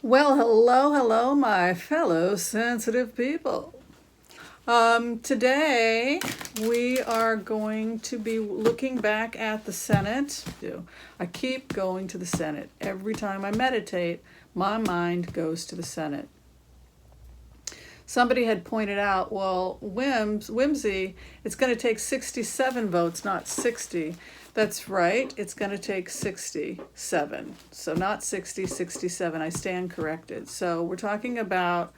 Well, hello, my fellow sensitive people. Today we are going to be looking back at the Senate. I keep going to the Senate. Every time I meditate, my mind goes to the Senate. Somebody had pointed out, well, whimsy, it's going to take 67 votes, not 60. That's right, it's going to take 67. So not 60, 67. I stand corrected. So we're talking about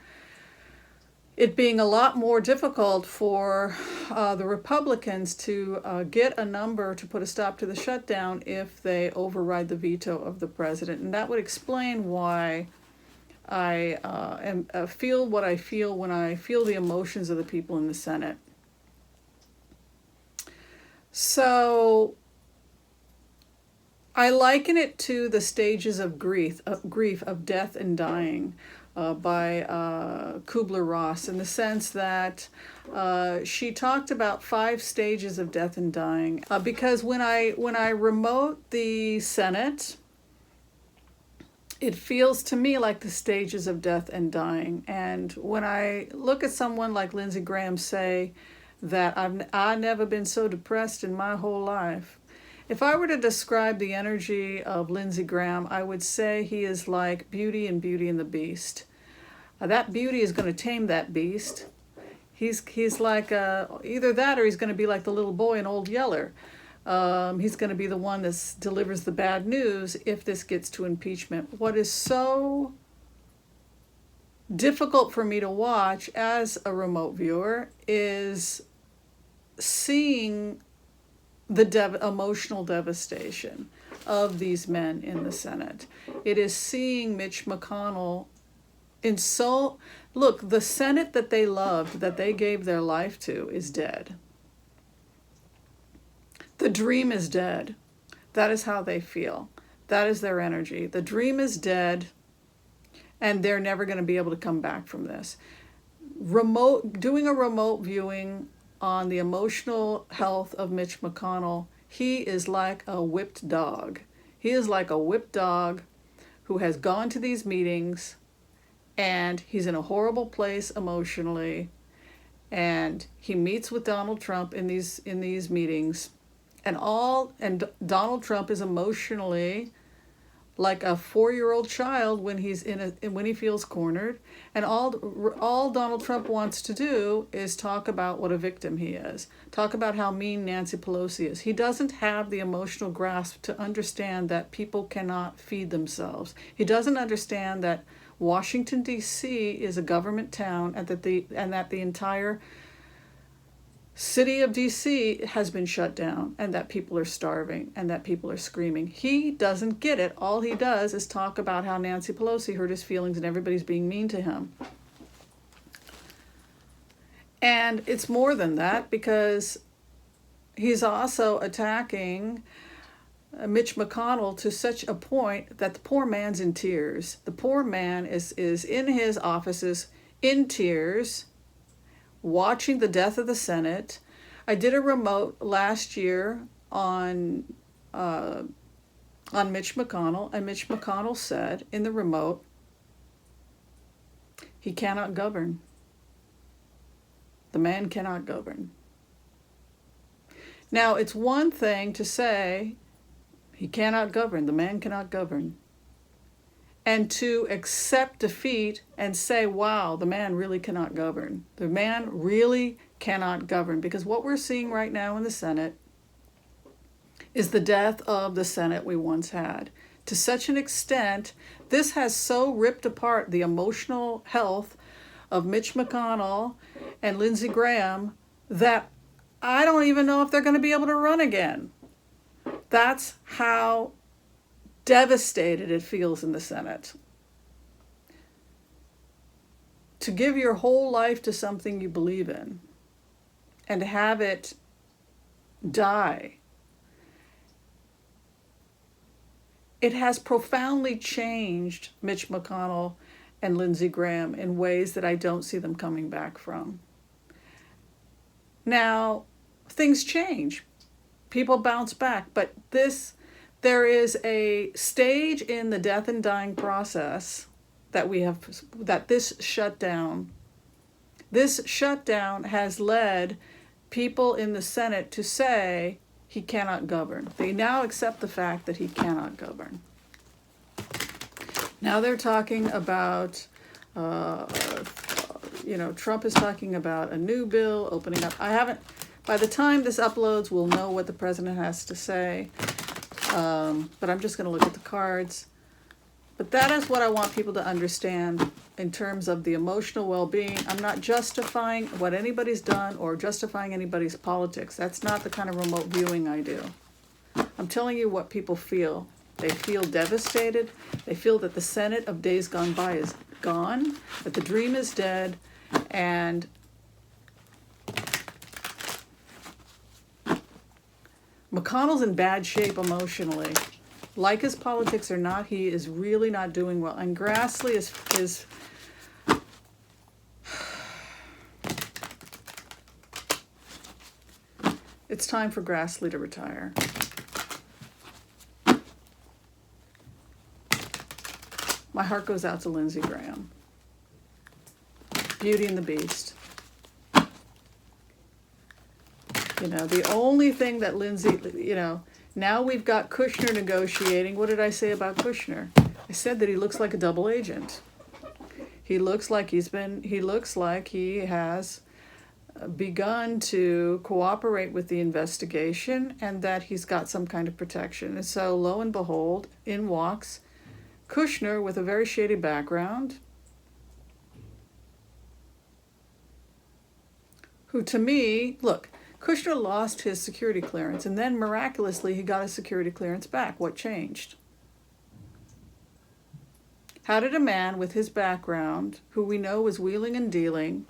it being a lot more difficult for the Republicans to get a number to put a stop to the shutdown if they override the veto of the president. And that would explain why I feel what I feel when I feel the emotions of the people in the Senate. So I liken it to the stages of grief, of death and dying, by Kubler-Ross, in the sense that she talked about 5 stages of death and dying. Because when I remote the Senate, it feels to me like the stages of death and dying. And when I look at someone like Lindsey Graham say that I've never been so depressed in my whole life, if I were to describe the energy of Lindsey Graham, I would say he is like Beauty and Beauty and the Beast. That beauty is going to tame that beast. He's like either that or he's going to be like the little boy in Old Yeller. He's going to be the one that delivers the bad news if this gets to impeachment. What is so difficult for me to watch as a remote viewer is seeing the emotional devastation of these men in the Senate. It is seeing Mitch McConnell look, the Senate that they loved, that they gave their life to, is dead. The dream is dead. That is how they feel. That is their energy. The dream is dead, and they're never going to be able to come back from this. Doing a remote viewing on the emotional health of Mitch McConnell, he is like a whipped dog. He is like a whipped dog who has gone to these meetings, and he's in a horrible place emotionally, and he meets with Donald Trump in these meetings, and Donald Trump is emotionally like a 4-year-old child when when he feels cornered, and all Donald Trump wants to do is talk about what a victim he is, talk about how mean Nancy Pelosi is. He doesn't have the emotional grasp to understand that people cannot feed themselves. He doesn't understand that Washington, D.C. is a government town, and that the entire city of D.C. has been shut down, and that people are starving, and that people are screaming. He doesn't get it. All he does is talk about how Nancy Pelosi hurt his feelings and everybody's being mean to him. And it's more than that, because he's also attacking Mitch McConnell to such a point that the poor man's in tears. The poor man is in his offices in tears, watching the death of the Senate. I did a remote last year on Mitch McConnell, and Mitch McConnell said in the remote, he cannot govern. The man cannot govern. Now, it's one thing to say he cannot govern, the man cannot govern, and to accept defeat and say, wow, the man really cannot govern. The man really cannot govern, because what we're seeing right now in the Senate is the death of the Senate we once had. To such an extent, this has so ripped apart the emotional health of Mitch McConnell and Lindsey Graham that I don't even know if they're going to be able to run again. That's how devastated it feels in the Senate. To give your whole life to something you believe in and to have it die, it has profoundly changed Mitch McConnell and Lindsey Graham in ways that I don't see them coming back from. Now, things change. People bounce back, but there is a stage in the death and dying process that this shutdown has led people in the Senate to say he cannot govern. They now accept the fact that he cannot govern. Now they're talking about, Trump is talking about a new bill opening up. By the time this uploads, we'll know what the president has to say. But I'm just going to look at the cards. But that is what I want people to understand in terms of the emotional well-being. I'm not justifying what anybody's done or justifying anybody's politics. That's not the kind of remote viewing I do. I'm telling you what people feel. They feel devastated. They feel that the Senate of days gone by is gone, that the dream is dead, and McConnell's in bad shape emotionally. Like his politics or not, he is really not doing well. And Grassley is it's time for Grassley to retire. My heart goes out to Lindsey Graham. Beauty and the Beast. The only thing that Lindsey, now we've got Kushner negotiating. What did I say about Kushner? I said that he looks like a double agent. He looks like he has begun to cooperate with the investigation and that he's got some kind of protection. And so lo and behold, in walks Kushner with a very shady background, who to me, look, Kushner lost his security clearance, and then miraculously he got his security clearance back. What changed? How did a man with his background, who we know was wheeling and dealing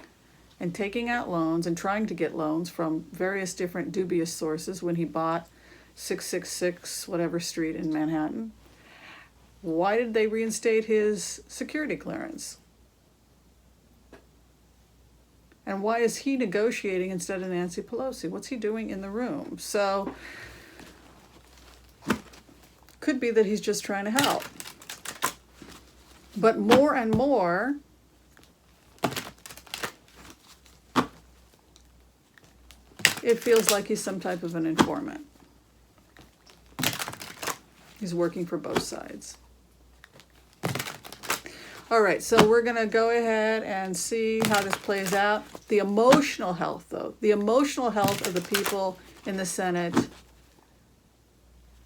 and taking out loans and trying to get loans from various different dubious sources when he bought 666 whatever street in Manhattan, why did they reinstate his security clearance? And why is he negotiating instead of Nancy Pelosi? What's he doing in the room? So, could be that he's just trying to help. But more and more, it feels like he's some type of an informant. He's working for both sides. All right, so we're going to go ahead and see how this plays out. The emotional health, though, the emotional health of the people in the Senate.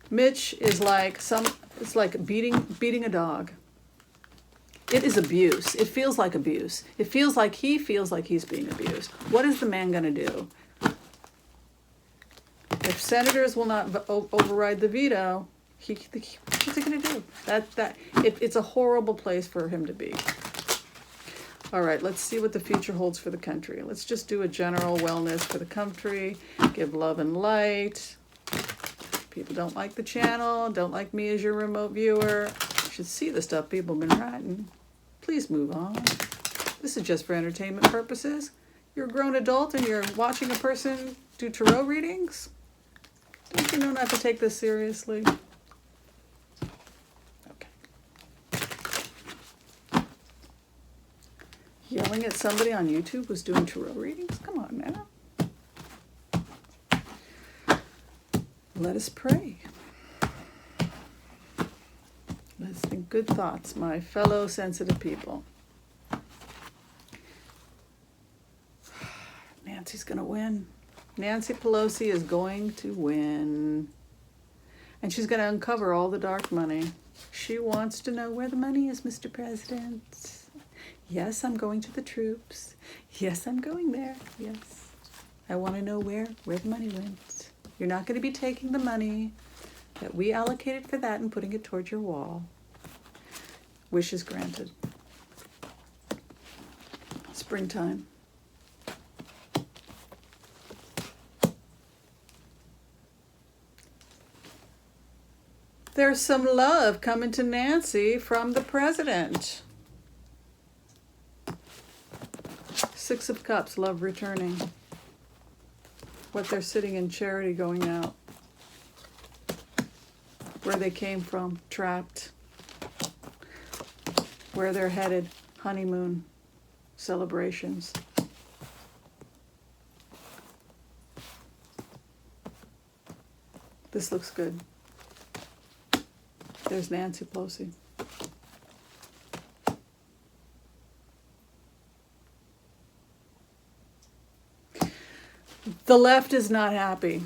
Mitch is it's like beating a dog. It is abuse. It feels like abuse. It feels like he's being abused. What is the man going to do? If senators will not override the veto, what's he going to do? It's a horrible place for him to be. All right, let's see what the future holds for the country. Let's just do a general wellness for the country. Give love and light. People don't like the channel, don't like me as your remote viewer. You should see the stuff people have been writing. Please move on. This is just for entertainment purposes. You're a grown adult and you're watching a person do tarot readings. Don't you know not to take this seriously? Yelling at somebody on YouTube who's doing tarot readings? Come on, man. Let us pray. Let's think good thoughts, my fellow sensitive people. Nancy's going to win. Nancy Pelosi is going to win. And she's going to uncover all the dark money. She wants to know where the money is, Mr. President. Yes, I'm going to the troops. Yes, I'm going there. Yes. I want to know where the money went. You're not going to be taking the money that we allocated for that and putting it towards your wall. Wishes granted. Springtime. There's some love coming to Nancy from the president. Six of Cups, love returning. What they're sitting in, charity going out. Where they came from, trapped. where they're headed, honeymoon celebrations. This looks good. There's Nancy Pelosi. The left is not happy.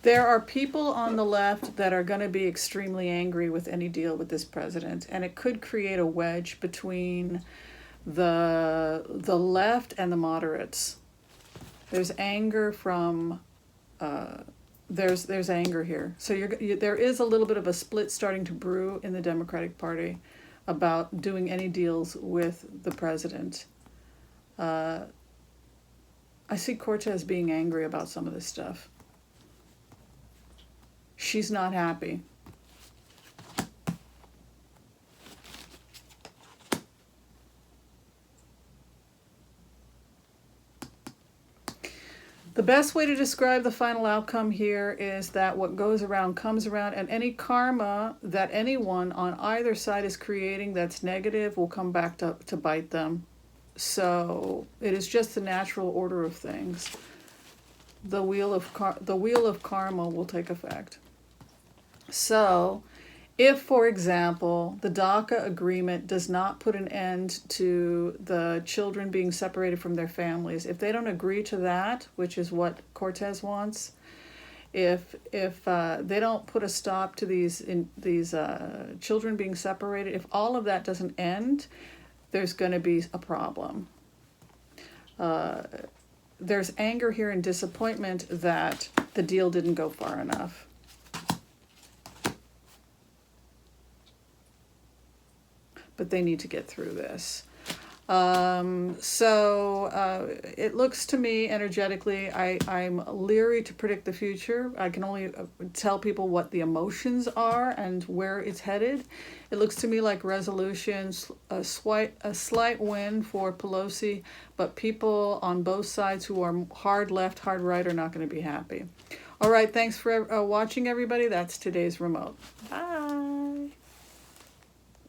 There are people on the left that are going to be extremely angry with any deal with this president, and it could create a wedge between the left and the moderates. There's anger from there's anger here. So there is a little bit of a split starting to brew in the Democratic Party about doing any deals with the president. I see Cortez being angry about some of this stuff. She's not happy. The best way to describe the final outcome here is that what goes around comes around, and any karma that anyone on either side is creating that's negative will come back to bite them. So it is just the natural order of things. The wheel of karma will take effect. So if, for example, the DACA agreement does not put an end to the children being separated from their families, if they don't agree to that, which is what Cortez wants, if they don't put a stop to these children being separated, if all of that doesn't end, there's going to be a problem. There's anger here and disappointment that the deal didn't go far enough. But they need to get through this. So it looks to me energetically, I'm leery to predict the future. I can only tell people what the emotions are and where it's headed. It looks to me like resolutions, a slight win for Pelosi, but people on both sides who are hard left, hard right are not going to be happy. All right, thanks for watching, everybody. That's today's remote. Bye.